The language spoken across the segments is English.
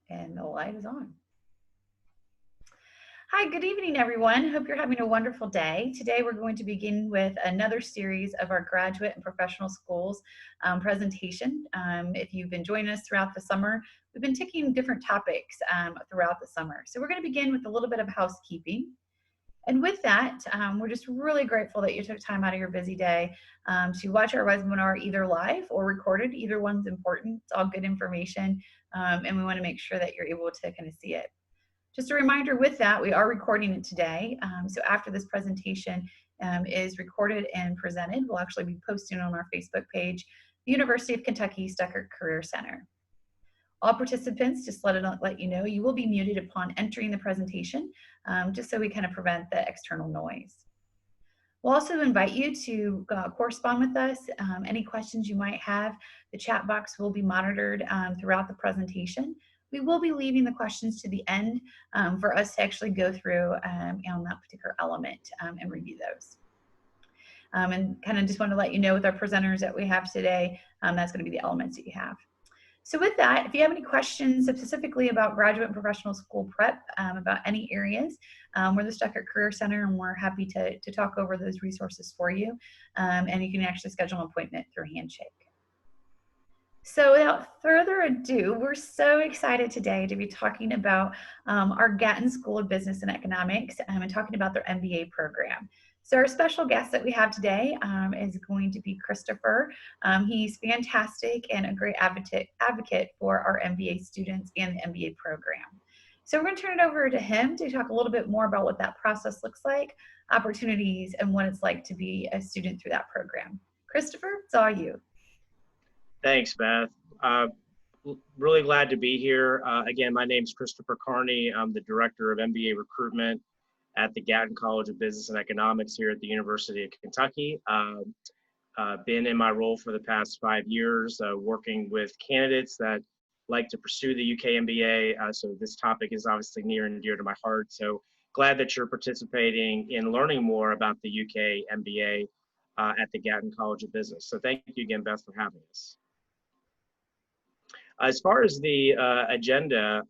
And the light is on. Hi, good evening, everyone. Hope you're having a wonderful day. Today, we're going to begin with another series of our graduate and professional schools presentation. If you've been joining us throughout the summer, we've been taking different topics throughout the summer. So we're going to begin with a little bit of housekeeping. And with that, we're just really grateful that you took time out of your busy day to watch our webinar either live or recorded. Either one's important. It's all good information, and we want to make sure that you're able to kind of see it. Just a reminder with that, we are recording it today. So after this presentation is recorded and presented, we'll actually be posting on our Facebook page, the University of Kentucky Stuckert Career Center. All participants, just let you know, you will be muted upon entering the presentation, just so we kind of prevent the external noise. We'll also invite you to correspond with us. Any questions you might have, the chat box will be monitored throughout the presentation. We will be leaving the questions to the end for us to actually go through on that particular element and review those. And kind of just want to let you know with our presenters that we have today, that's going to be the elements that you have. So with that, if you have any questions specifically about graduate and professional school prep, about any areas, we're the Stuckert Career Center, and we're happy to talk over those resources for you. And you can actually schedule an appointment through Handshake. So without further ado, we're so excited today to be talking about our Gatton School of Business and Economics and talking about their MBA program. So our special guest that we have today is going to be Christopher. He's fantastic and a great advocate for our MBA students and the MBA program. So we're going to turn it over to him to talk a little bit more about what that process looks like, opportunities, and what it's like to be a student through that program. Christopher, it's all you. Thanks, Beth. Really glad to be here. Again, my name is Christopher Carney. I'm the Director of MBA Recruitment at the Gatton College of Business and Economics here at the University of Kentucky. Been in my role for the past 5 years, working with candidates that like to pursue the UK MBA. So this topic is obviously near and dear to my heart. So glad that you're participating in learning more about the UK MBA at the Gatton College of Business. So thank you again, Beth, for having us. As far as the agenda,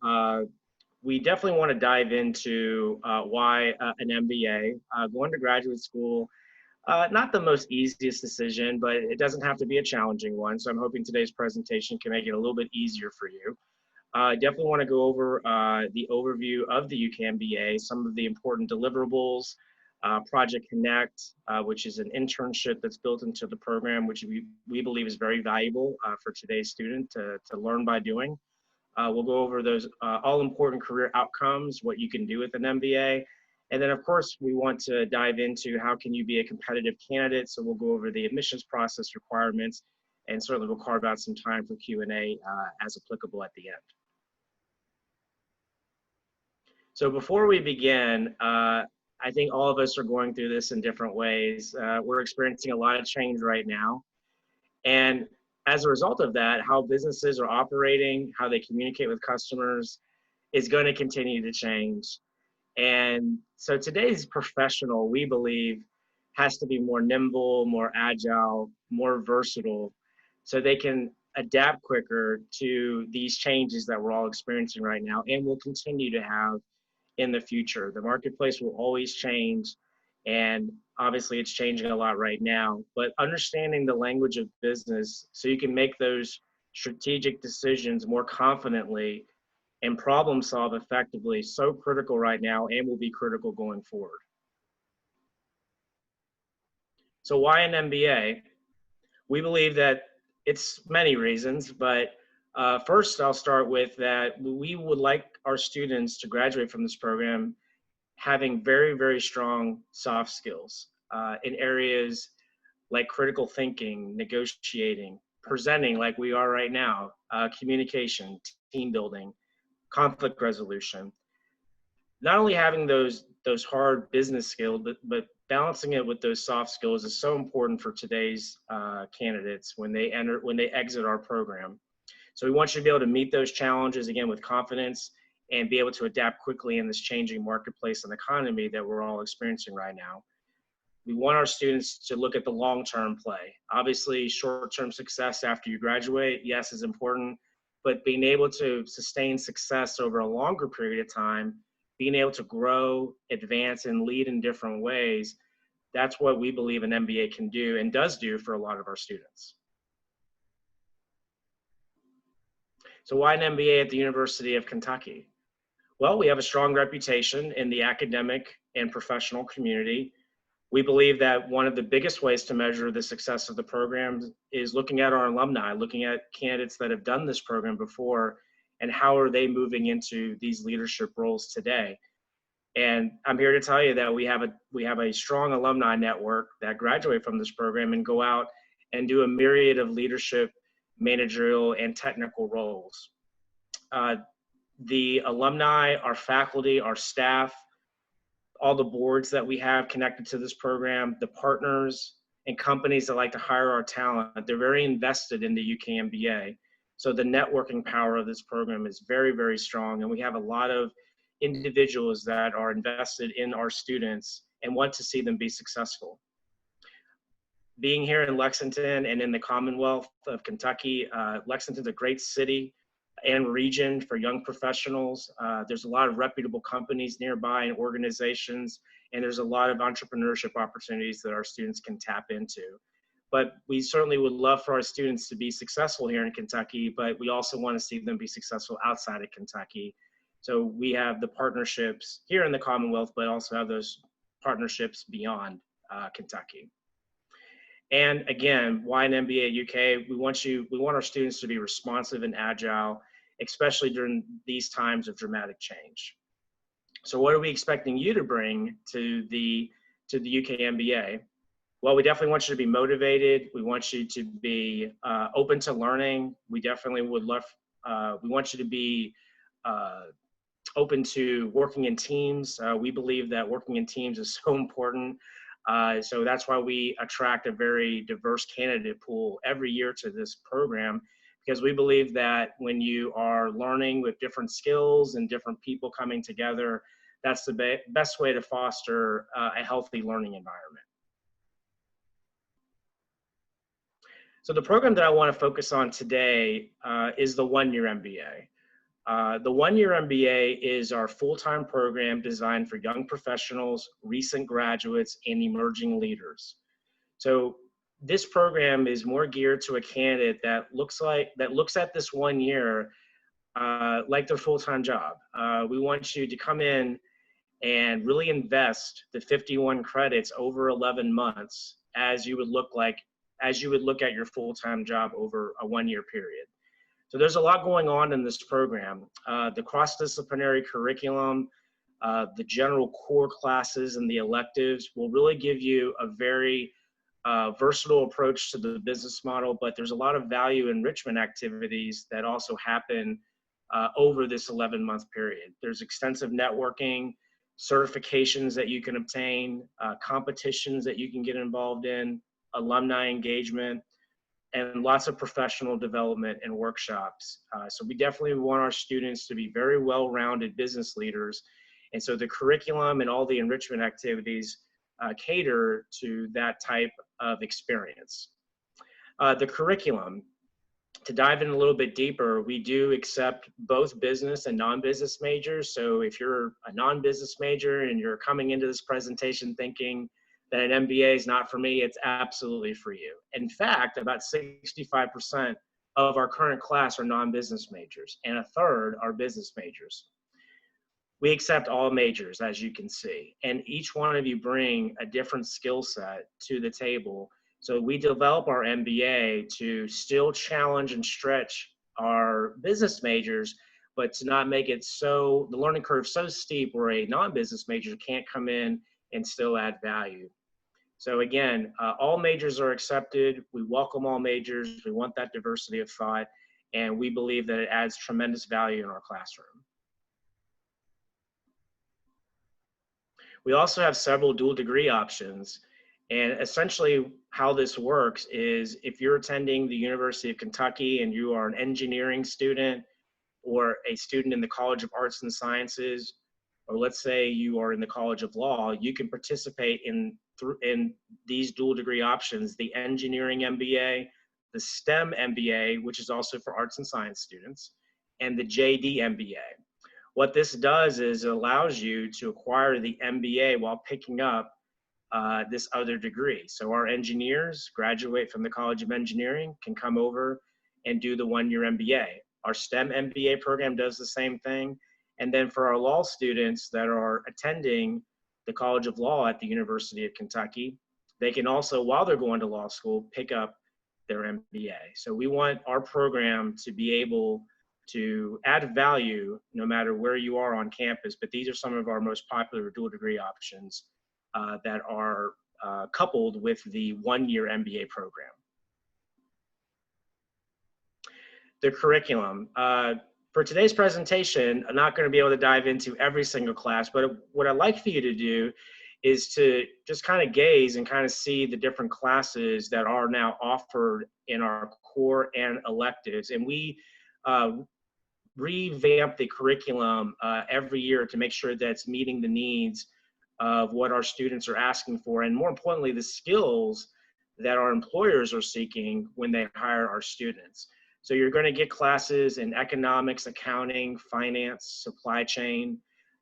we definitely want to dive into why an MBA. Going to graduate school, not the most easiest decision, but it doesn't have to be a challenging one. So I'm hoping today's presentation can make it a little bit easier for you. Definitely want to go over the overview of the UK MBA, some of the important deliverables, Project Connect, which is an internship that's built into the program, which we believe is very valuable for today's student to learn by doing. We'll go over those all important career outcomes, what you can do with an MBA. And then of course, we want to dive into how can you be a competitive candidate. So we'll go over the admissions process requirements, and certainly we'll carve out some time for Q&A as applicable at the end. So before we begin, I think all of us are going through this in different ways. We're experiencing a lot of change right now. And as a result of that, how businesses are operating, how they communicate with customers is going to continue to change. And so today's professional, we believe, has to be more nimble, more agile, more versatile, so they can adapt quicker to these changes that we're all experiencing right now and will continue to have in the future. The marketplace will always change, and obviously it's changing a lot right now, but understanding the language of business so you can make those strategic decisions more confidently and problem solve effectively is so critical right now and will be critical going forward. So why an MBA? We believe that it's many reasons, but first I'll start with that we would like our students to graduate from this program having very, very strong soft skills in areas like critical thinking, negotiating, presenting like we are right now, communication, team building, conflict resolution. Not only having those hard business skills, but balancing it with those soft skills is so important for today's candidates when they exit our program. So we want you to be able to meet those challenges again with confidence and be able to adapt quickly in this changing marketplace and economy that we're all experiencing right now. We want our students to look at the long-term play. Obviously, short-term success after you graduate, yes, is important, but being able to sustain success over a longer period of time, being able to grow, advance, and lead in different ways, that's what we believe an MBA can do and does do for a lot of our students. So why an MBA at the University of Kentucky? Well, we have a strong reputation in the academic and professional community. We believe that one of the biggest ways to measure the success of the program is looking at our alumni, looking at candidates that have done this program before, and how are they moving into these leadership roles today. And I'm here to tell you that we have a strong alumni network that graduate from this program and go out and do a myriad of leadership, managerial, and technical roles. The alumni, our faculty, our staff, all the boards that we have connected to this program, the partners and companies that like to hire our talent, they're very invested in the UK MBA. So the networking power of this program is very, very strong. And we have a lot of individuals that are invested in our students and want to see them be successful. Being here in Lexington and in the Commonwealth of Kentucky, Lexington's a great city and region for young professionals. There's a lot of reputable companies nearby and organizations, and there's a lot of entrepreneurship opportunities that our students can tap into. But we certainly would love for our students to be successful here in Kentucky, but we also want to see them be successful outside of Kentucky. So we have the partnerships here in the Commonwealth, but also have those partnerships beyond Kentucky. And again, why an MBA UK? We want our students to be responsive and agile, especially during these times of dramatic change. So what are we expecting you to bring to the UK MBA? Well, we definitely want you to be motivated. We want you to be open to learning. We definitely would love, we want you to be open to working in teams. We believe that working in teams is so important. So that's why we attract a very diverse candidate pool every year to this program, because we believe that when you are learning with different skills and different people coming together, that's the best way to foster a healthy learning environment. So the program that I want to focus on today is the OneYear MBA. The OneYear MBA is our full-time program designed for young professionals, recent graduates, and emerging leaders. So this program is more geared to a candidate that looks at this 1 year like their full-time job. We want you to come in and really invest the 51 credits over 11 months as you would look at your full-time job over a 1 year period. So there's a lot going on in this program. The cross-disciplinary curriculum, the general core classes and the electives will really give you a very versatile approach to the business model, but there's a lot of value enrichment activities that also happen over this 11-month period. There's extensive networking, certifications that you can obtain, competitions that you can get involved in, alumni engagement, and lots of professional development and workshops. So we definitely want our students to be very well-rounded business leaders. And so the curriculum and all the enrichment activities cater to that type of experience. The curriculum, to dive in a little bit deeper, we do accept both business and non-business majors. So if you're a non-business major and you're coming into this presentation thinking that an MBA is not for me, it's absolutely for you. In fact, about 65% of our current class are non-business majors, and a third are business majors. We accept all majors, as you can see, and each one of you bring a different skill set to the table. So we develop our MBA to still challenge and stretch our business majors, but to not make it so, the learning curve so steep where a non-business major can't come in and still add value. So again, all majors are accepted. We welcome all majors. We want that diversity of thought, and we believe that it adds tremendous value in our classroom. We also have several dual degree options. And essentially how this works is if you're attending the University of Kentucky and you are an engineering student or a student in the College of Arts and Sciences, or let's say you are in the College of Law, you can participate in these dual degree options, the engineering MBA, the STEM MBA, which is also for arts and science students, and the JD MBA. What this does is it allows you to acquire the MBA while picking up this other degree. So our engineers graduate from the College of Engineering, can come over and do the one-year MBA. Our STEM MBA program does the same thing. And then for our law students that are attending the College of Law at the University of Kentucky, they can also, while they're going to law school, pick up their MBA. So we want our program to be able to add value no matter where you are on campus, but these are some of our most popular dual degree options that are coupled with the one-year MBA program. The curriculum. For today's presentation, I'm not going to be able to dive into every single class, but what I'd like for you to do is to just kind of gaze and kind of see the different classes that are now offered in our core and electives. And we revamp the curriculum every year to make sure that it's meeting the needs of what our students are asking for, and more importantly, the skills that our employers are seeking when they hire our students. So you're going to get classes in economics, accounting, finance, supply chain.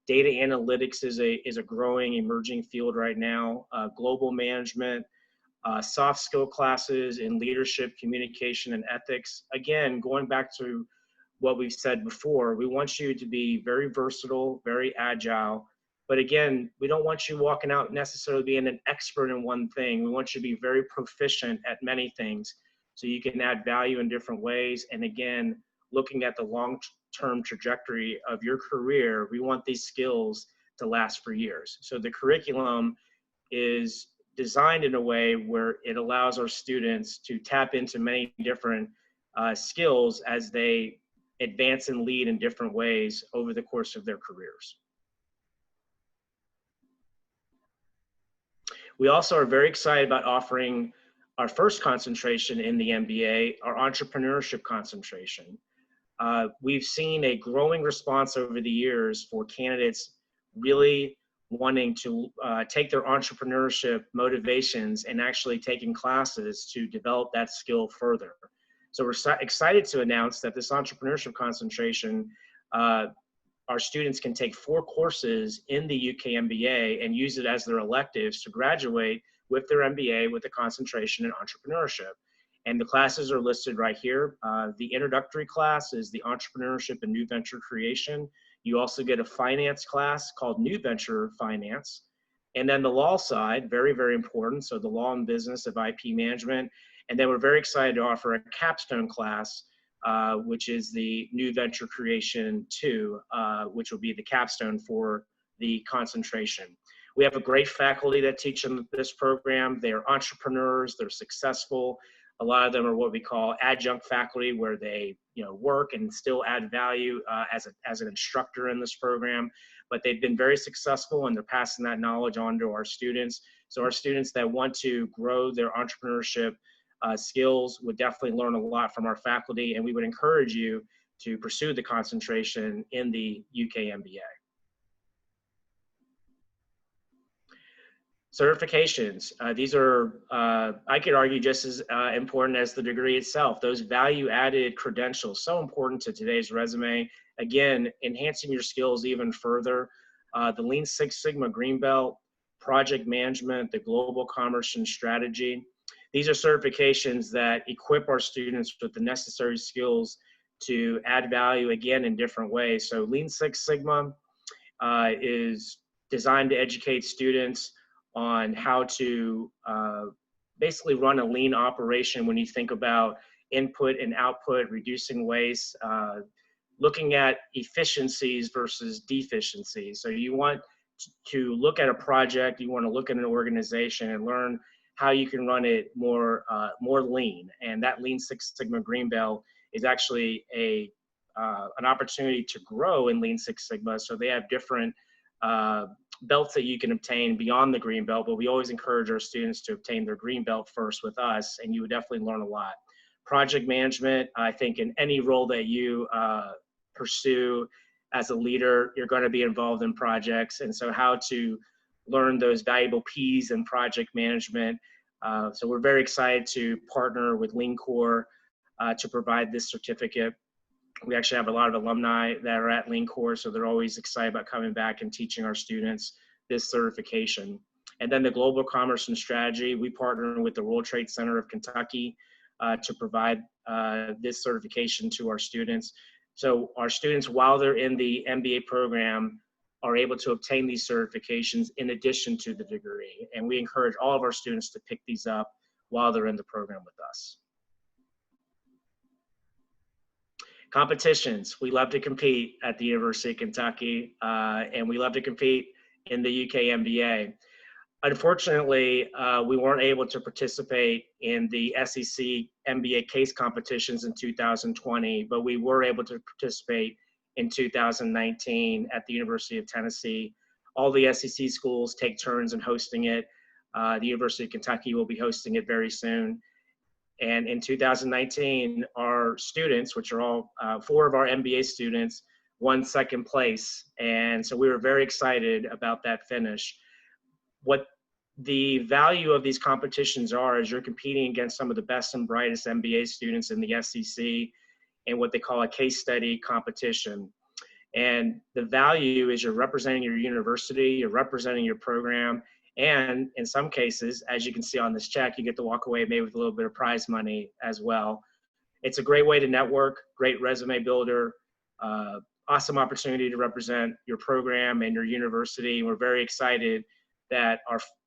Data analytics is a growing, emerging field right now. Global management, soft skill classes in leadership, communication, and ethics. Again, going back to what we've said before, we want you to be very versatile, very agile. But again, we don't want you walking out necessarily being an expert in one thing. We want you to be very proficient at many things so you can add value in different ways. And again, looking at the long-term trajectory of your career, we want these skills to last for years. So the curriculum is designed in a way where it allows our students to tap into many different skills as they advance and lead in different ways over the course of their careers. We also are very excited about offering our first concentration in the MBA, our entrepreneurship concentration. We've seen a growing response over the years for candidates really wanting to take their entrepreneurship motivations and actually taking classes to develop that skill further. So we're excited to announce that this entrepreneurship concentration, our students can take 4 courses in the UK MBA and use it as their electives to graduate with their MBA with a concentration in entrepreneurship. And the classes are listed right here. The introductory class is the entrepreneurship and new venture creation. You also get a finance class called New Venture Finance. And then the law side, very, very important. So the law and business of IP management. And then we're very excited to offer a capstone class, which is the New Venture Creation 2, which will be the capstone for the concentration. We have a great faculty that teach in this program. They are entrepreneurs, they're successful. A lot of them are what we call adjunct faculty, where they work and still add value as an instructor in this program. But they've been very successful and they're passing that knowledge on to our students. So our students that want to grow their entrepreneurship skills would definitely learn a lot from our faculty, and we would encourage you to pursue the concentration in the UK MBA. Certifications. These are, I could argue, just as important as the degree itself. Those value-added credentials, so important to today's resume. Again, enhancing your skills even further. The Lean Six Sigma Green Belt, project management, the global commerce and strategy. These are certifications that equip our students with the necessary skills to add value, again, in different ways. So Lean Six Sigma is designed to educate students on how to basically run a lean operation when you think about input and output, reducing waste, looking at efficiencies versus deficiencies. So you want to look at a project, you want to look at an organization and learn how you can run it more lean. And that Lean Six Sigma Green Belt is actually an opportunity to grow in Lean Six Sigma. So they have different belts that you can obtain beyond the green belt, but we always encourage our students to obtain their green belt first with us, and you would definitely learn a lot. Project management, I think in any role that you pursue as a leader, you're going to be involved in projects, and so how to learn those valuable P's in project management So we're very excited to partner with LeanCore to provide this certificate. We actually have a lot of alumni that are at LeanCore, so they're always excited about coming back and teaching our students this certification. And then the Global Commerce and Strategy, we partner with the World Trade Center of Kentucky to provide this certification to our students. So our students, while they're in the MBA program, are able to obtain these certifications in addition to the degree. And we encourage all of our students to pick these up while they're in the program with us. Competitions. We love to compete at the University of Kentucky, and we love to compete in the UK MBA. Unfortunately, we weren't able to participate in the SEC MBA case competitions in 2020, but we were able to participate in 2019 at the University of Tennessee. All the SEC schools take turns in hosting it. The University of Kentucky will be hosting it very soon. And in 2019, our students, which are all 4 of our MBA students, won 2nd place. And so we were very excited about that finish. What the value of these competitions are is you're competing against some of the best and brightest MBA students in the SEC in what they call a case study competition. And the value is you're representing your university, you're representing your program, and in some cases, as you can see on this check, you get to walk away maybe with a little bit of prize money as well. It's a great way to network, great resume builder, awesome opportunity to represent your program and your university. We're very excited that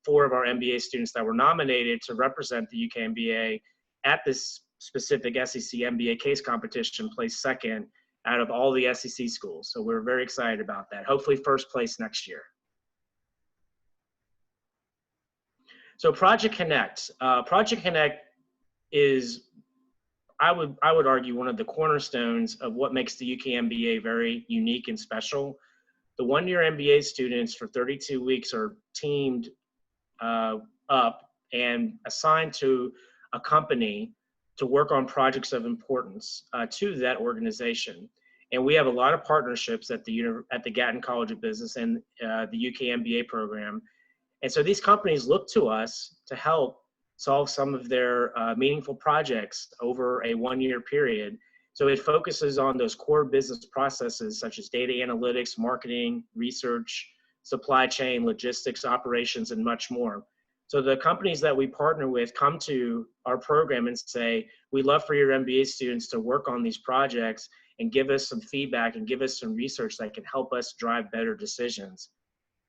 4 of our MBA students that were nominated to represent the UK MBA at this specific SEC MBA case competition placed 2nd out of all the SEC schools. So we're very excited about that. Hopefully 1st place next year. So Project Connect. Project Connect is, I would argue, one of the cornerstones of what makes the UK MBA very unique and special. The one-year MBA students for 32 weeks are teamed up and assigned to a company to work on projects of importance to that organization. And we have a lot of partnerships at the Gatton College of Business and the UK MBA program. And so these companies look to us to help solve some of their meaningful projects over a 1-year period. So it focuses on those core business processes such as data analytics, marketing, research, supply chain, logistics, operations, and much more. So the companies that we partner with come to our program and say, we'd love for your MBA students to work on these projects and give us some feedback and give us some research that can help us drive better decisions.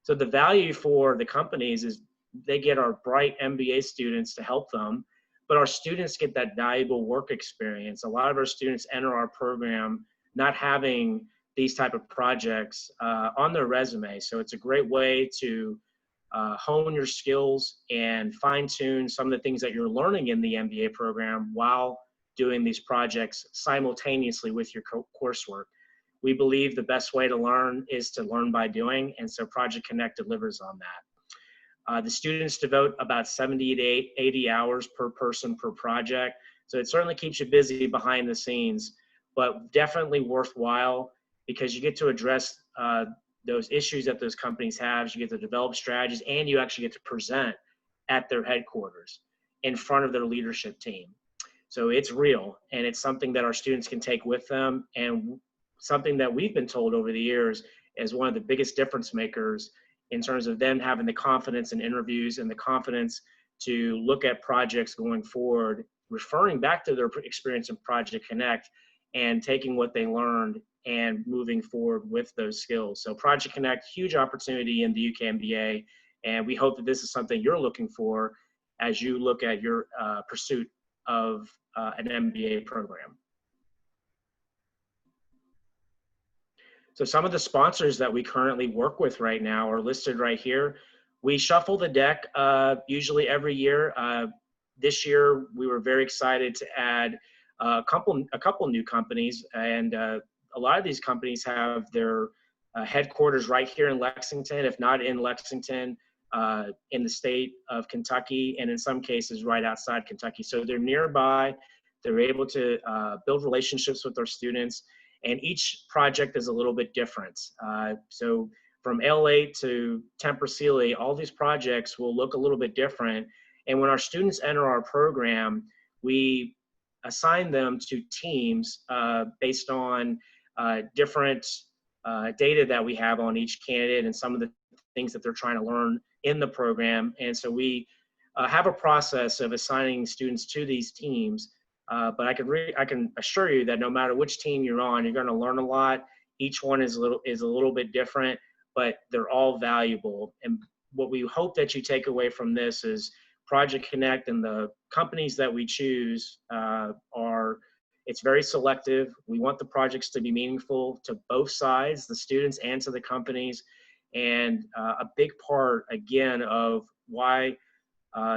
So the value for the companies is they get our bright MBA students to help them, but our students get that valuable work experience. A lot of our students enter our program not having these type of projects on their resume. So it's a great way to hone your skills and fine tune some of the things that you're learning in the MBA program while doing these projects simultaneously with your coursework. We believe the best way to learn is to learn by doing, and so Project Connect delivers on that. The students devote about 70 to 80 hours per person per project, so it certainly keeps you busy behind the scenes, but definitely worthwhile because you get to address those issues that those companies have, you get to develop strategies, and you actually get to present at their headquarters in front of their leadership team. So it's real, and it's something that our students can take with them, and something that we've been told over the years is one of the biggest difference makers in terms of them having the confidence in interviews and the confidence to look at projects going forward, referring back to their experience in Project Connect and taking what they learned and moving forward with those skills. So Project Connect, huge opportunity in the UK MBA, and we hope that this is something you're looking for as you look at your pursuit of an MBA program. So some of the sponsors that we currently work with right now are listed right here. We shuffle the deck usually every year. This year, we were very excited to add a couple new companies, and a lot of these companies have their headquarters right here in Lexington, if not in Lexington, in the state of Kentucky, and in some cases right outside Kentucky. So they're nearby, they're able to build relationships with their students, and each project is a little bit different. So from LA to Temper Sealy, all these projects will look a little bit different, And when our students enter our program, we assign them to teams based on different data that we have on each candidate and some of the things that they're trying to learn in the program. And so we have a process of assigning students to these teams. But I can assure you that no matter which team you're on, you're going to learn a lot. Each one is a little bit different, but they're all valuable. And what we hope that you take away from this is Project Connect and the companies that we choose it's very selective. We want the projects to be meaningful to both sides, the students and to the companies. And a big part, again, of why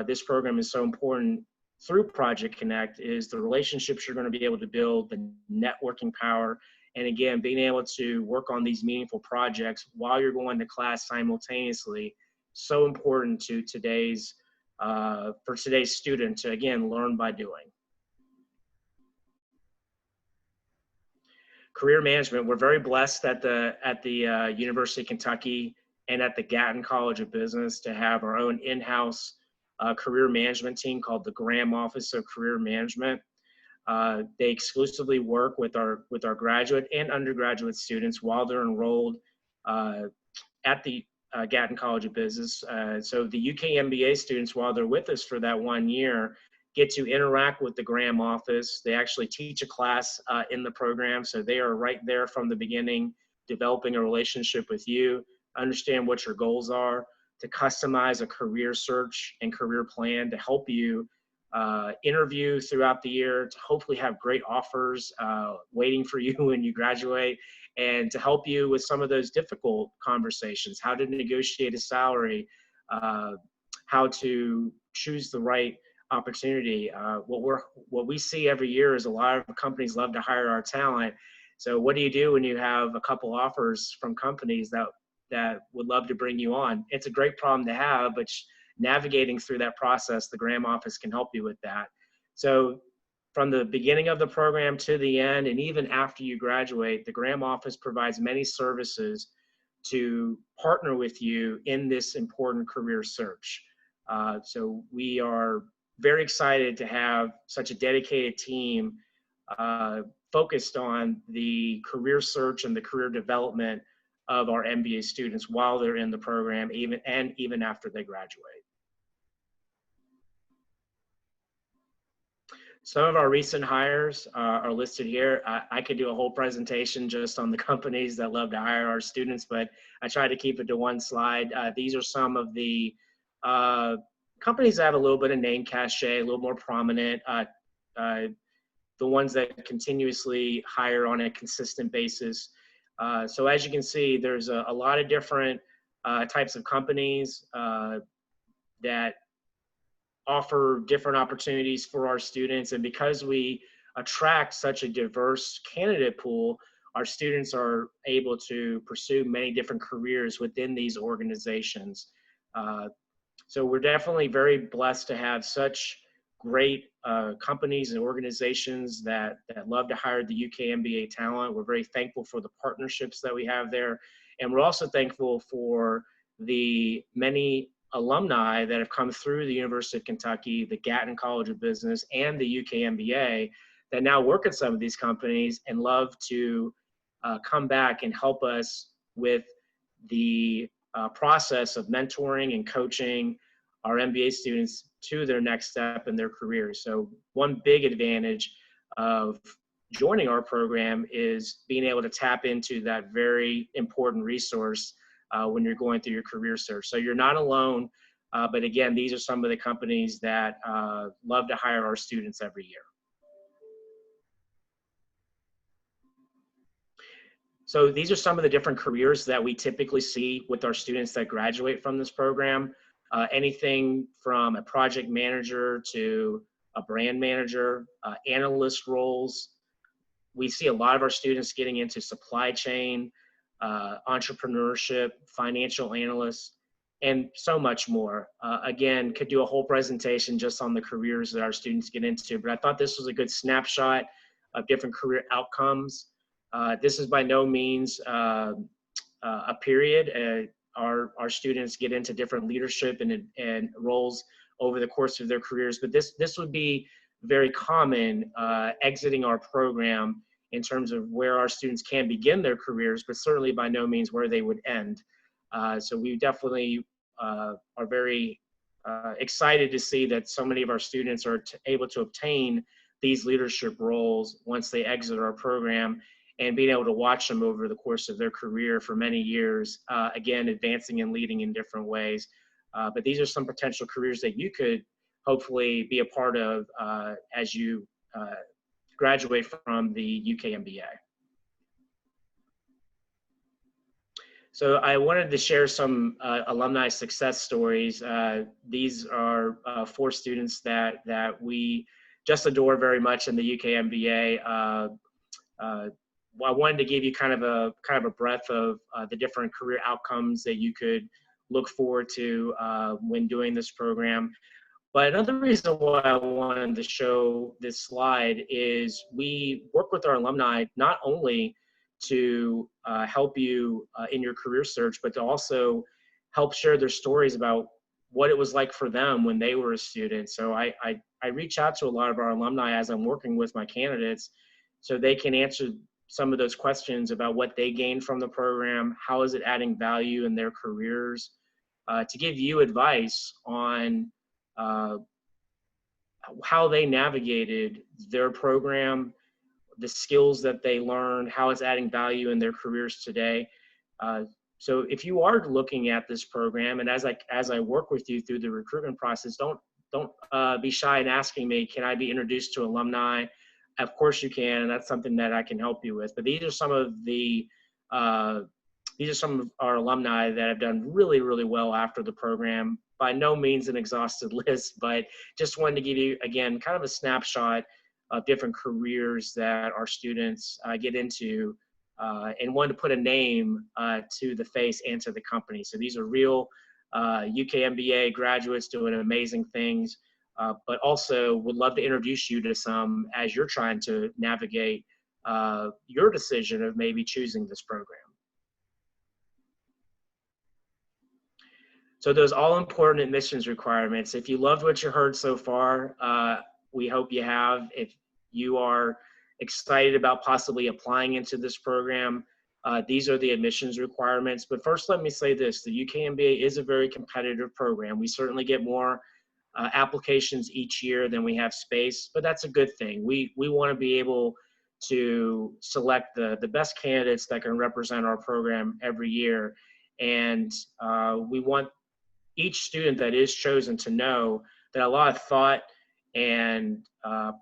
this program is so important through Project Connect is the relationships you're going to be able to build, the networking power, and again, being able to work on these meaningful projects while you're going to class simultaneously. So important to for today's student to, again, learn by doing. Career management, we're very blessed at the University of Kentucky and at the Gatton College of Business to have our own in-house career management team called the Graham Office of Career Management. They exclusively work with our graduate and undergraduate students while they're enrolled at the Gatton College of Business. So the UK MBA students, while they're with us for that 1 year, get to interact with the Graham office. They actually teach a class in the program, so they are right there from the beginning, developing a relationship with you, understand what your goals are, to customize a career search and career plan to help you interview throughout the year, to hopefully have great offers waiting for you when you graduate, and to help you with some of those difficult conversations, how to negotiate a salary, how to choose the right opportunity. What we see every year is a lot of companies love to hire our talent. So what do you do when you have a couple offers from companies that would love to bring you on? It's a great problem to have, but navigating through that process, the Graham office can help you with that. So from the beginning of the program to the end, and even after you graduate, the Graham office provides many services to partner with you in this important career search. So we are very excited to have such a dedicated team focused on the career search and the career development of our MBA students while they're in the program, even after they graduate. Some of our recent hires are listed here. I could do a whole presentation just on the companies that love to hire our students, but I try to keep it to one slide. These are some of the companies that have a little bit of name cachet, a little more prominent, the ones that continuously hire on a consistent basis. So as you can see, there's a lot of different types of companies that offer different opportunities for our students. And because we attract such a diverse candidate pool, our students are able to pursue many different careers within these organizations. So we're definitely very blessed to have such great companies and organizations that love to hire the UK MBA talent. We're very thankful for the partnerships that we have there. And we're also thankful for the many alumni that have come through the University of Kentucky, the Gatton College of Business, and the UK MBA that now work at some of these companies and love to come back and help us with the process of mentoring and coaching our MBA students to their next step in their careers. So one big advantage of joining our program is being able to tap into that very important resource when you're going through your career search. So you're not alone, but again, these are some of the companies that love to hire our students every year. So these are some of the different careers that we typically see with our students that graduate from this program. Anything from a project manager to a brand manager, analyst roles. We see a lot of our students getting into supply chain, entrepreneurship, financial analysts, and so much more. Again, could do a whole presentation just on the careers that our students get into, but I thought this was a good snapshot of different career outcomes. This is by no means a period. Our students get into different leadership and roles over the course of their careers. But this would be very common exiting our program in terms of where our students can begin their careers, but certainly by no means where they would end. So we definitely are very excited to see that so many of our students are able to obtain these leadership roles once they exit our program, and being able to watch them over the course of their career for many years, again, advancing and leading in different ways. But these are some potential careers that you could hopefully be a part of as you graduate from the UK MBA. So I wanted to share some alumni success stories. These are 4 students that we just adore very much in the UK MBA. I wanted to give you kind of a breadth of the different career outcomes that you could look forward to when doing this program. But another reason why I wanted to show this slide is we work with our alumni not only to help you in your career search, but to also help share their stories about what it was like for them when they were a student. So I reach out to a lot of our alumni as I'm working with my candidates so they can answer some of those questions about what they gained from the program, how is it adding value in their careers, to give you advice on how they navigated their program, the skills that they learned, how it's adding value in their careers today. So if you are looking at this program, and as I work with you through the recruitment process, don't be shy in asking me, can I be introduced to alumni? Of course you can, and that's something that I can help you with. But these are some of our alumni that have done really, really well after the program. By no means an exhaustive list, but just wanted to give you, again, kind of a snapshot of different careers that our students get into, and wanted to put a name to the face and to the company. So these are real UK MBA graduates doing amazing things, but also would love to introduce you to some as you're trying to navigate your decision of maybe choosing this program. So those all-important admissions requirements, if you loved what you heard so far, we hope you have. If you are excited about possibly applying into this program, these are the admissions requirements. But first, let me say this. The UK MBA is a very competitive program. We certainly get more applications each year than we have space, but that's a good thing. We want to be able to select the best candidates that can represent our program every year. And we want each student that is chosen to know that a lot of thought and a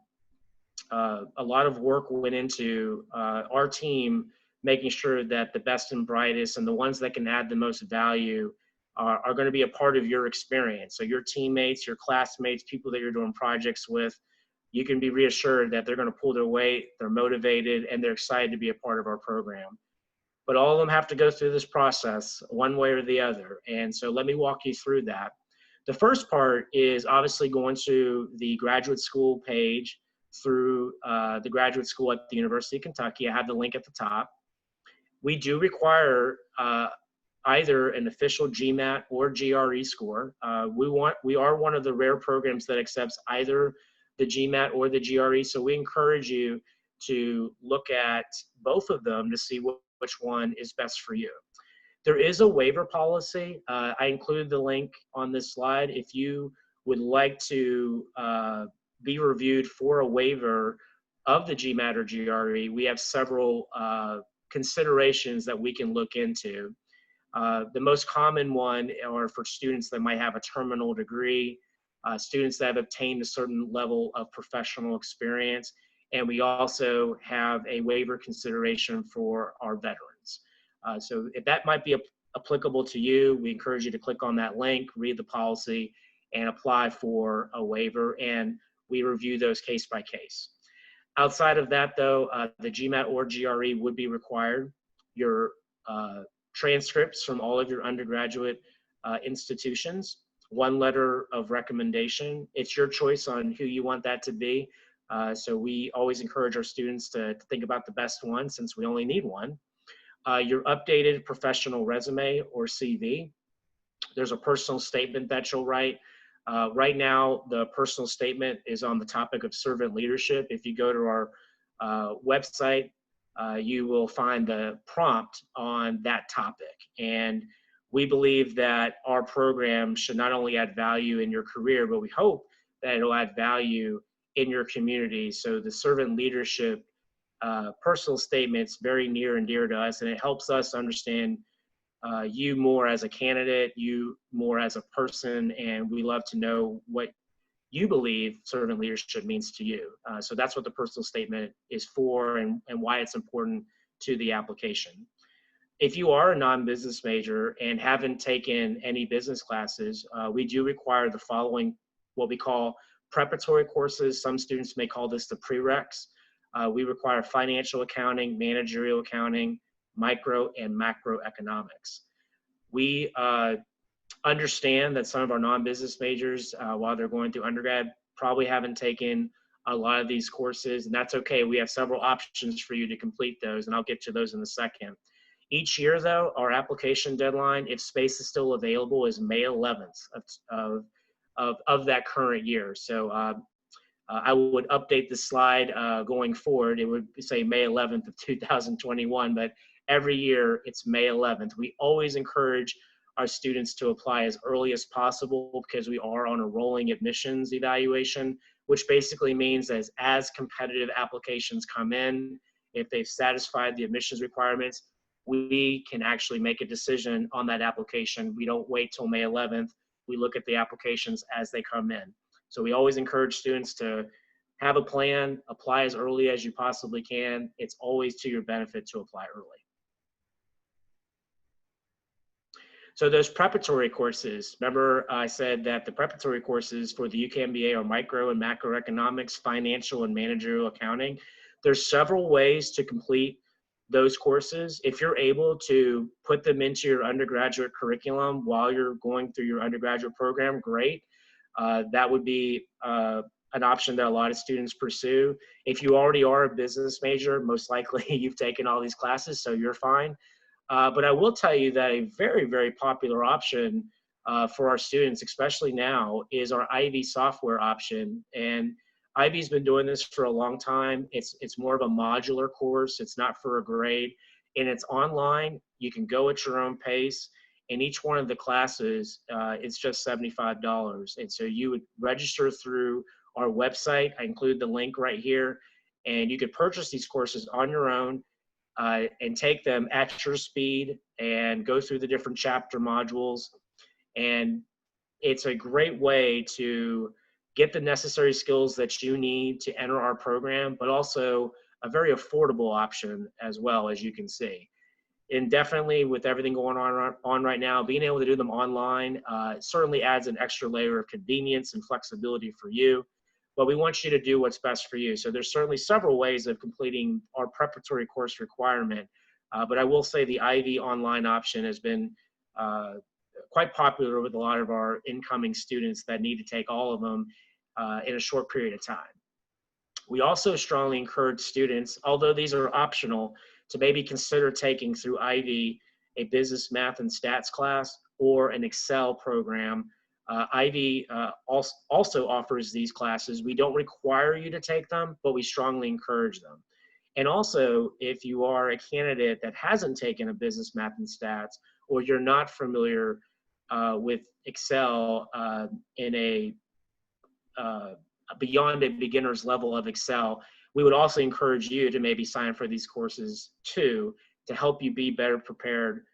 lot of work went into our team making sure that the best and brightest and the ones that can add the most value are going to be a part of your experience. So your teammates, your classmates, people that you're doing projects with, you can be reassured that they're going to pull their weight, they're motivated, and they're excited to be a part of our program. But all of them have to go through this process one way or the other. And so let me walk you through that. The first part is obviously going to the graduate school page through the graduate school at the University of Kentucky. I have the link at the top. We do require either an official GMAT or GRE score. We are one of the rare programs that accepts either the GMAT or the GRE. So we encourage you to look at both of them to see which one is best for you. There is a waiver policy. I included the link on this slide. If you would like to be reviewed for a waiver of the GMAT or GRE, we have several considerations that we can look into. The most common one are for students that might have a terminal degree, students that have obtained a certain level of professional experience, and we also have a waiver consideration for our veterans. So if that might be applicable to you, we encourage you to click on that link, read the policy, and apply for a waiver, and we review those case by case. Outside of that, though, the GMAT or GRE would be required. Your transcripts from all of your undergraduate institutions, one letter of recommendation. It's your choice on who you want that to be. So we always encourage our students to think about the best one since we only need one. Your updated professional resume or CV. There's a personal statement that you'll write Right now, the personal statement is on the topic of servant leadership. If you go to our website, you will find the prompt on that topic. And we believe that our program should not only add value in your career, but we hope that it'll add value in your community. So the servant leadership personal statement's very near and dear to us, and it helps us understand you more as a candidate, you more as a person, and we love to know what you believe servant leadership means to you. So that's what the personal statement is for, and why it's important to the application. If you are a non-business major and haven't taken any business classes, we do require the following, what we call preparatory courses. Some students may call this the prereqs. We require financial accounting, managerial accounting, micro and macroeconomics. We understand that some of our non-business majors, while they're going through undergrad, probably haven't taken a lot of these courses, and that's okay. We have several options for you to complete those, and I'll get to those in a second. Each year, though, our application deadline, if space is still available, is May 11th of that current year. So I would update the slide going forward. It would say May 11th of 2021, but every year it's May 11th. We always encourage our students to apply as early as possible because we are on a rolling admissions evaluation, which basically means that as competitive applications come in, if they've satisfied the admissions requirements, we can actually make a decision on that application. We don't wait till May 11th. We look at the applications as they come in. So we always encourage students to have a plan, apply as early as you possibly can. It's always to your benefit to apply early. So those preparatory courses, remember I said that the preparatory courses for the UK MBA are micro and macroeconomics, financial and managerial accounting. There's several ways to complete those courses. If you're able to put them into your undergraduate curriculum while you're going through your undergraduate program, great. That would be an option that a lot of students pursue. If you already are a business major, most likely you've taken all these classes, so you're fine. But I will tell you that a very, very popular option for our students, especially now, is our Ivy software option. And Ivy's been doing this for a long time. It's more of a modular course. It's not for a grade, and it's online. You can go at your own pace, and each one of the classes is just $75. And so you would register through our website. I include the link right here, and you could purchase these courses on your own and take them at your speed and go through the different chapter modules. And it's a great way to get the necessary skills that you need to enter our program, but also a very affordable option as well, as you can see. And definitely with everything going on right now, being able to do them online certainly adds an extra layer of convenience and flexibility for you, but we want you to do what's best for you. So there's certainly several ways of completing our preparatory course requirement, but I will say the Ivy online option has been quite popular with a lot of our incoming students that need to take all of them in a short period of time. We also strongly encourage students, although these are optional, to maybe consider taking through Ivy a business math and stats class or an Excel program. Ivy also offers these classes. We don't require you to take them, but we strongly encourage them. And also, if you are a candidate that hasn't taken a business math and stats, or you're not familiar with Excel in a beyond a beginner's level of Excel, we would also encourage you to maybe sign for these courses too, to help you be better prepared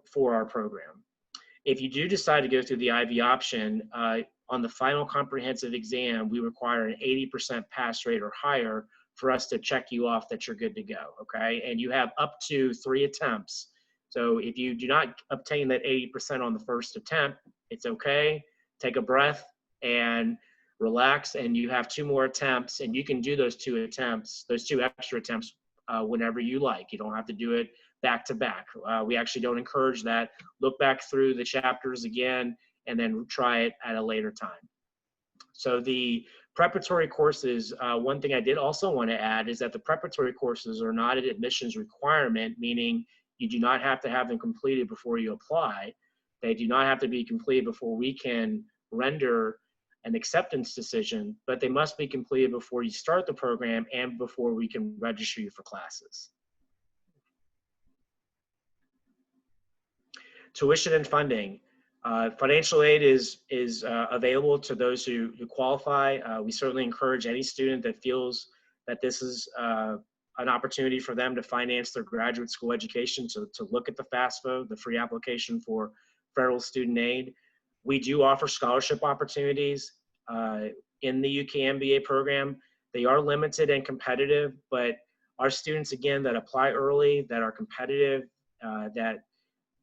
for our program. If you do decide to go through the Ivy option, on the final comprehensive exam, we require an 80% pass rate or higher for us to check you off that you're good to go, okay? And you have up to 3 attempts. So if you do not obtain that 80% on the first attempt, it's okay. Take a breath and relax, and you have 2 more attempts, and you can do those 2 attempts, those 2 extra attempts whenever you like. You don't have to do it back to back. We actually don't encourage that. Look back through the chapters again and then try it at a later time. So the preparatory courses, one thing I did also want to add is that the preparatory courses are not an admissions requirement, meaning you do not have to have them completed before you apply. They do not have to be completed before we can render an acceptance decision, but they must be completed before you start the program and before we can register you for classes. Tuition and funding. Financial aid is available to those who qualify. We certainly encourage any student that feels that this is an opportunity for them to finance their graduate school education to look at the FAFSA, the free application for federal student aid. We do offer scholarship opportunities in the UK MBA program. They are limited and competitive, but our students, again, that apply early, that are competitive, that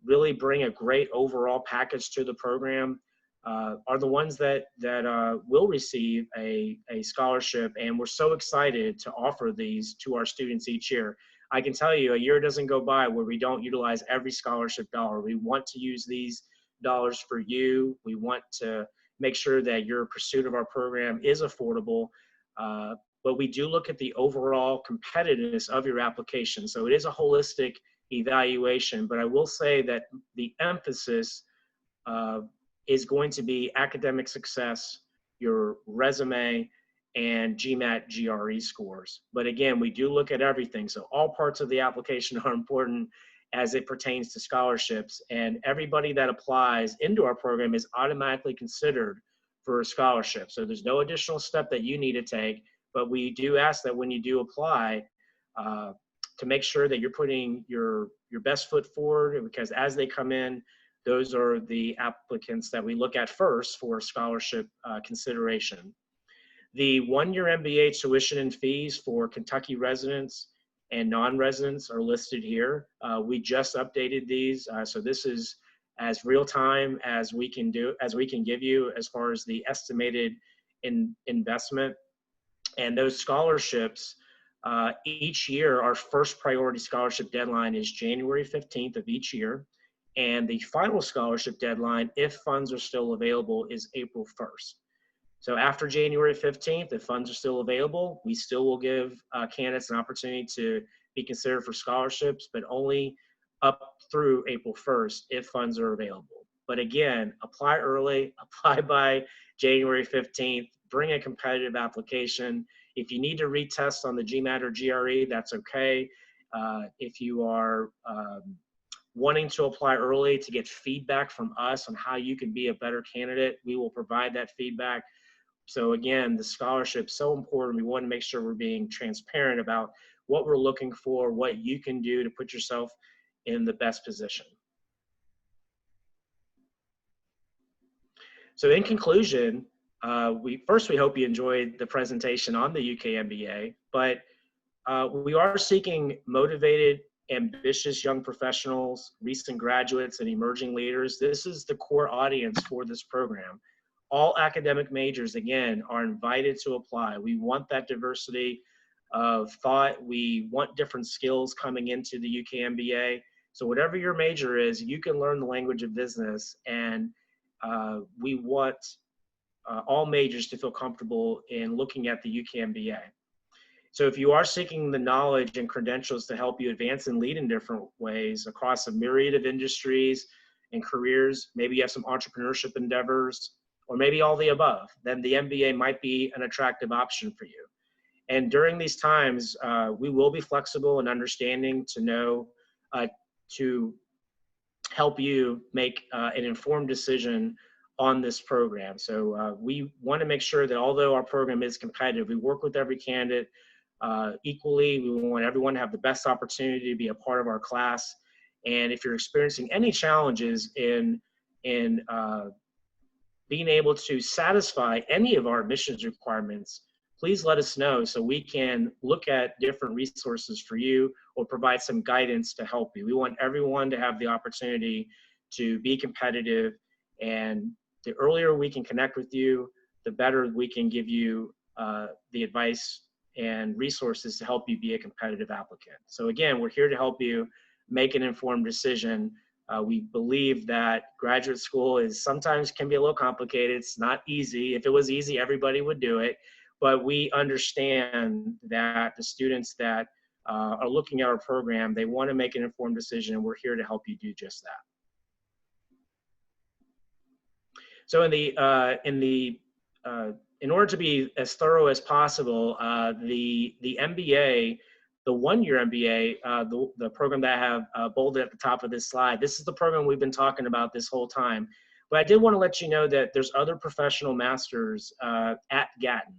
really bring a great overall package to the program, are the ones that will receive a scholarship. And we're so excited to offer these to our students each year. I can tell you, a year doesn't go by where we don't utilize every scholarship dollar. We want to use these dollars for you. We want to make sure that your pursuit of our program is affordable. But we do look at the overall competitiveness of your application. So it is a holistic evaluation, but I will say that the emphasis is going to be academic success, your resume, and GMAT GRE scores. But again, we do look at everything. So all parts of the application are important as it pertains to scholarships, and everybody that applies into our program is automatically considered for a scholarship. So there's no additional step that you need to take, but we do ask that when you do apply, to make sure that you're putting your best foot forward, because as they come in, those are the applicants that we look at first for scholarship consideration. The one-year MBA tuition and fees for Kentucky residents and non-residents are listed here. We just updated these, so this is as real time as we can give you as far as the estimated investment. And those scholarships, each year, our first priority scholarship deadline is January 15th of each year. And the final scholarship deadline, if funds are still available, is April 1st. So after January 15th, if funds are still available, we still will give candidates an opportunity to be considered for scholarships, but only up through April 1st if funds are available. But again, apply early, apply by January 15th, bring a competitive application. If you need to retest on the GMAT or GRE, that's okay. If you are wanting to apply early to get feedback from us on how you can be a better candidate, we will provide that feedback. So again, the scholarship is so important. We want to make sure we're being transparent about what we're looking for, what you can do to put yourself in the best position. So in conclusion, we hope you enjoyed the presentation on the UK MBA, but we are seeking motivated, ambitious young professionals, recent graduates, and emerging leaders. This is the core audience for this program. All academic majors, again, are invited to apply. We want that diversity of thought. We want different skills coming into the UK MBA. So whatever your major is, you can learn the language of business, and we want all majors to feel comfortable in looking at the UK MBA. So if you are seeking the knowledge and credentials to help you advance and lead in different ways across a myriad of industries and careers, maybe you have some entrepreneurship endeavors, or maybe all the above, then the MBA might be an attractive option for you. And during these times, we will be flexible and understanding to help you make an informed decision on this program. So we want to make sure that although our program is competitive, we work with every candidate equally. We want everyone to have the best opportunity to be a part of our class. And if you're experiencing any challenges in being able to satisfy any of our admissions requirements, please let us know so we can look at different resources for you or provide some guidance to help you. We want everyone to have the opportunity to be competitive, and the earlier we can connect with you, the better we can give you the advice and resources to help you be a competitive applicant. So again, we're here to help you make an informed decision. We believe that graduate school sometimes can be a little complicated. It's not easy. If it was easy, everybody would do it. But we understand that the students that are looking at our program, they want to make an informed decision, and we're here to help you do just that. So in order to be as thorough as possible, the MBA, the one-year MBA, the program that I have bolded at the top of this slide, this is the program we've been talking about this whole time. But I did want to let you know that there's other professional masters at Gatton.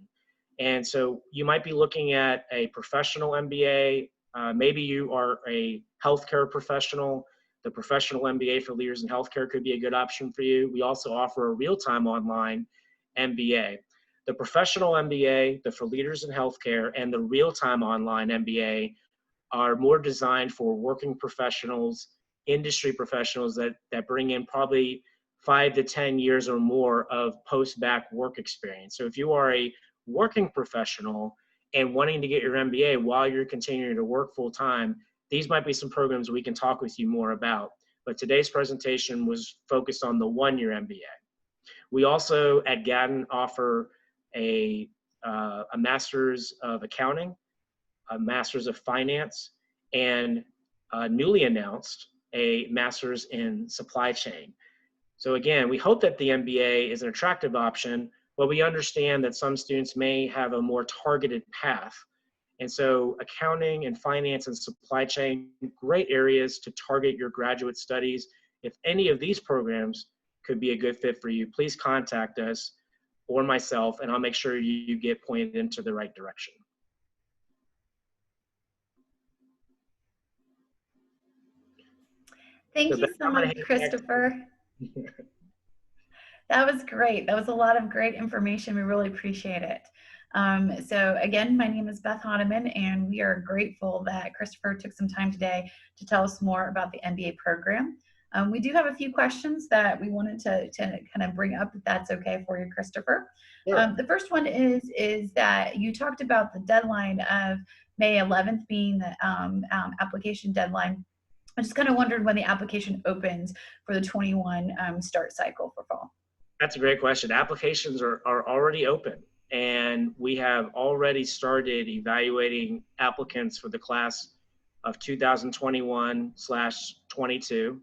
And so you might be looking at a professional MBA. Maybe you are a healthcare professional. The professional MBA for leaders in healthcare could be a good option for you. We also offer a real-time online MBA. The professional MBA, the for leaders in healthcare, and the real-time online MBA are more designed for working professionals, industry professionals that bring in probably 5 to 10 years or more of post-bac work experience. So if you are a working professional and wanting to get your MBA while you're continuing to work full-time, these might be some programs we can talk with you more about. But today's presentation was focused on the one-year MBA. We also at Gatton offer a master's of accounting, a master's of finance, and newly announced a master's in supply chain. So again, we hope that the MBA is an attractive option, but we understand that some students may have a more targeted path. And so accounting and finance and supply chain, great areas to target your graduate studies. If any of these programs could be a good fit for you, please contact us or myself, and I'll make sure you get pointed into the right direction. Thank you so much, Christopher. That was great. That was a lot of great information. We really appreciate it. So again, my name is Beth Hanneman, and we are grateful that Christopher took some time today to tell us more about the MBA program. We do have a few questions that we wanted to kind of bring up, if that's okay for you, Christopher. Sure. The first one is that you talked about the deadline of May 11th being the application deadline. I just kind of wondered when the application opens for the 21 start cycle for fall. That's a great question. Applications are already open, and we have already started evaluating applicants for the class of 2021/22.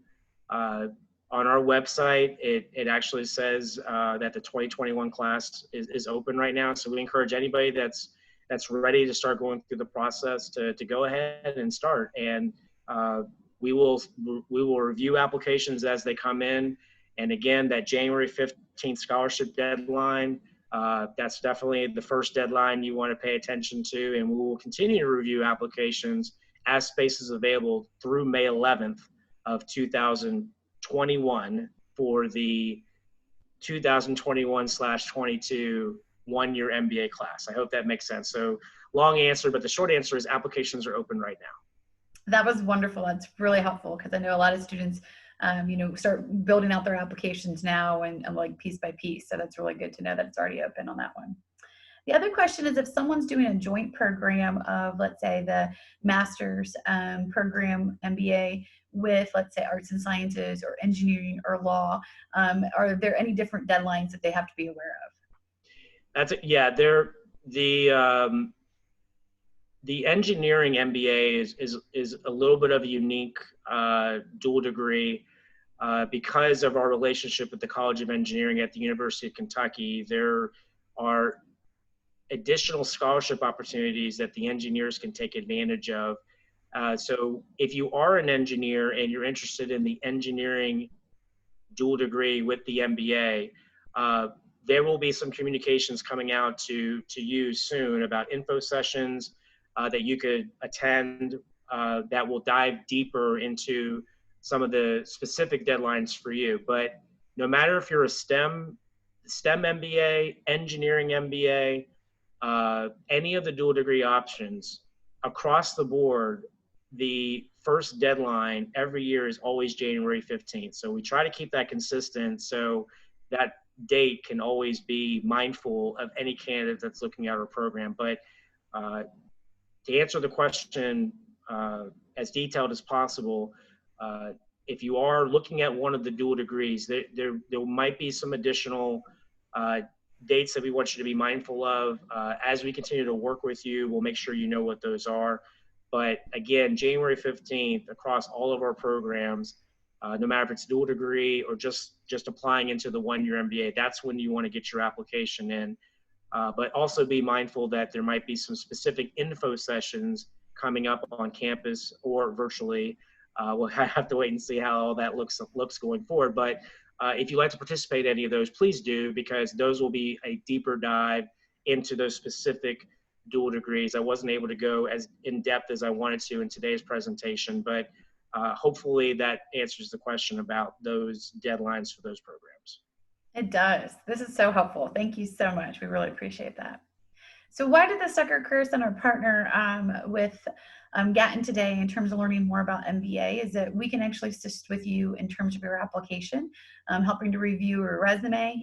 On our website, it actually says that the 2021 class is open right now. So we encourage anybody that's ready to start going through the process to go ahead and start. And we will review applications as they come in. And again, that January 15th scholarship deadline, that's definitely the first deadline you want to pay attention to. And we will continue to review applications as space is available through May 11th of 2021 for the 2021/22 one-year MBA class. I hope that makes sense. So long answer, but the short answer is applications are open right now. That was wonderful. That's really helpful because I know a lot of students, start building out their applications now and like piece by piece. So that's really good to know that it's already open on that one. The other question is if someone's doing a joint program of, let's say, the master's program MBA with, let's say, arts and sciences or engineering or law, are there any different deadlines that they have to be aware of? Yeah, the engineering MBA is a little bit of a unique dual degree because of our relationship with the College of Engineering at the University of Kentucky. There are additional scholarship opportunities that the engineers can take advantage of. So if you are an engineer and you're interested in the engineering dual degree with the MBA, there will be some communications coming out to you soon about info sessions that you could attend that will dive deeper into some of the specific deadlines for you. But no matter if you're a STEM MBA, engineering MBA, any of the dual degree options across the board, the first deadline every year is always January 15th. So we try to keep that consistent so that date can always be mindful of any candidate that's looking at our program. But to answer the question as detailed as possible, if you are looking at one of the dual degrees, there might be some additional dates that we want you to be mindful of. As we continue to work with you, we'll make sure you know what those are. But again, January 15th across all of our programs, no matter if it's dual degree or just applying into the one-year MBA, that's when you want to get your application in. But also be mindful that there might be some specific info sessions coming up on campus or virtually. We'll have to wait and see how all that looks going forward. But if you'd like to participate in any of those, please do, because those will be a deeper dive into those specific dual degrees. I wasn't able to go as in depth as I wanted to in today's presentation, but hopefully that answers the question about those deadlines for those programs. It does. This is so helpful. Thank you so much. We really appreciate that. So why did the Stuckert Career Center partner with Gatton today in terms of learning more about MBA is that we can actually assist with you in terms of your application, helping to review your resume.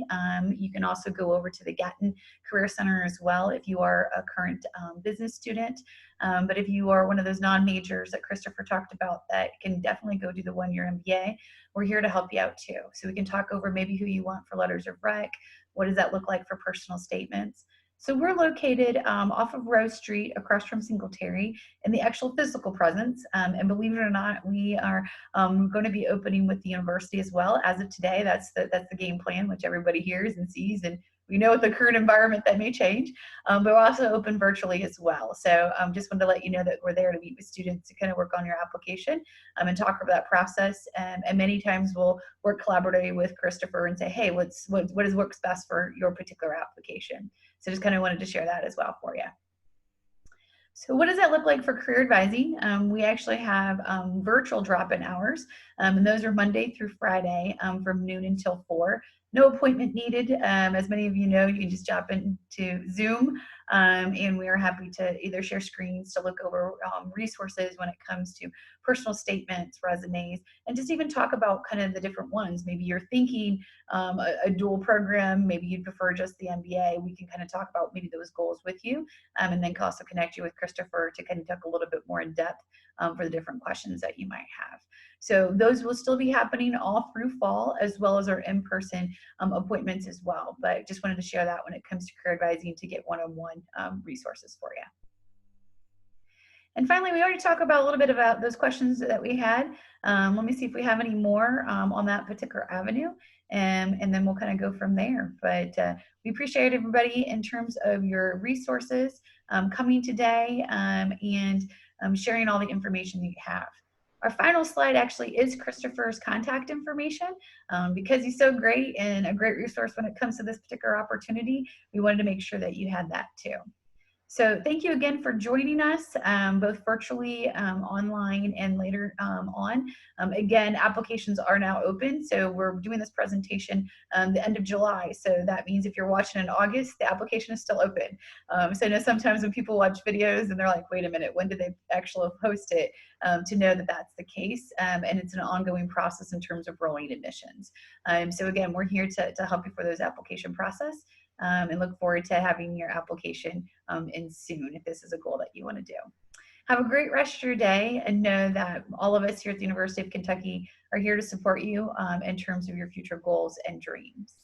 You can also go over to the Gatton Career Center as well if you are a current business student. But if you are one of those non-majors that Christopher talked about that can definitely go do the one-year MBA, we're here to help you out too. So we can talk over maybe who you want for letters of rec, what does that look like for personal statements. So we're located off of Rose Street across from Singletary in the actual physical presence. And believe it or not, we are going to be opening with the university as well. As of today, that's the game plan, which everybody hears and sees. And we know with the current environment that may change, but we're also open virtually as well. So just wanted to let you know that we're there to meet with students to kind of work on your application and talk over that process. And many times we'll work collaboratively with Christopher and say, hey, what works best for your particular application? So just kind of wanted to share that as well for you. So what does that look like for career advising? We actually have virtual drop-in hours, and those are Monday through Friday from noon until 4. No appointment needed. As many of you know, you can just jump into Zoom, and we are happy to either share screens to look over resources when it comes to personal statements, resumes, and just even talk about kind of the different ones. Maybe you're thinking a dual program, maybe you'd prefer just the MBA. We can kind of talk about maybe those goals with you, and then also connect you with Christopher to kind of talk a little bit more in depth for the different questions that you might have. So those will still be happening all through fall, as well as our in-person appointments as well. But just wanted to share that when it comes to career advising to get one-on-one resources for you. And finally, we already talked about a little bit about those questions that we had. Let me see if we have any more on that particular avenue, and then we'll kind of go from there. But we appreciate everybody in terms of your resources coming today and sharing all the information that you have. Our final slide actually is Christopher's contact information. Because he's so great and a great resource when it comes to this particular opportunity, we wanted to make sure that you had that too. So thank you again for joining us, both virtually, online, and later on. Again, applications are now open, so we're doing this presentation the end of July. So that means if you're watching in August, the application is still open. So I know sometimes when people watch videos and they're like, wait a minute, when did they actually post it? To know that that's the case, and it's an ongoing process in terms of rolling admissions. So again, we're here to help you for those application process. And look forward to having your application in soon if this is a goal that you want to do. Have a great rest of your day, and know that all of us here at the University of Kentucky are here to support you in terms of your future goals and dreams.